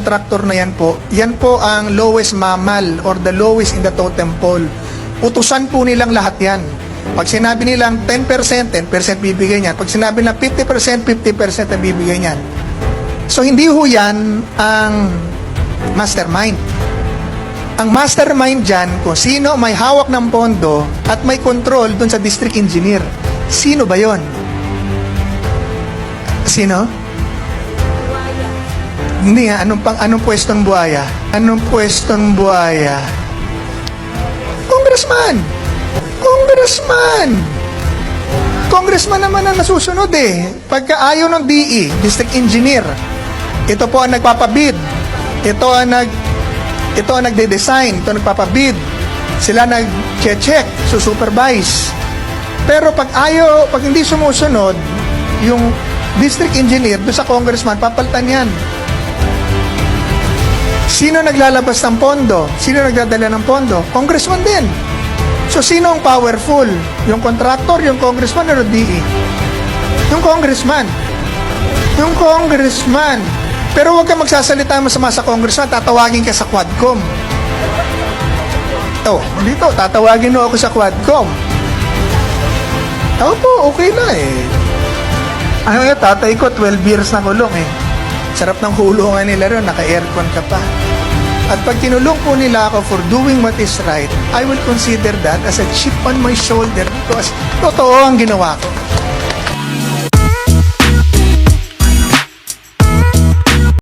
contractor na yan po ang lowest mammal or the lowest in the totem pole. Utusan po nilang lahat yan. Pag sinabi nilang 10%, 10% bibigay niyan. Pag sinabi nilang 50%, 50% ang bibigay niyan. So, hindi ho yan ang mastermind. Ang mastermind dyan, kung sino may hawak ng pondo at may control dun sa district engineer. Sino ba yon? Sino? Hindi nga, anong pwestong buhaya? Anong pwestong buhaya? Congressman! Congressman! Congressman naman ang nasusunod eh. Pagka ayaw ng DE, district engineer, ito po ang nagpapabid. Ito ang nagde-design, ito nagpapabid. Sila nag-check, supervise. Pero pag hindi sumusunod, yung district engineer doon sa congressman, papalitan yan. Sino naglalabas ng pondo? Sino nagdadala ng pondo? Congressman din. So, sino ang powerful? Yung contractor, yung congressman, o DE? Yung congressman. Yung congressman. Pero huwag kang magsasalita masama sa congressman, tatawagin ka sa Quadcom. Dito, tatawagin mo ako sa Quadcom. Po, okay na eh. Ano yun, tatay ko, 12 years na kulong eh. Sarap ng hulungan nila ron, naka-aircon ka pa. At pag tinulong po nila ako for doing what is right, I will consider that as a chip on my shoulder because totoo ang ginawa ko.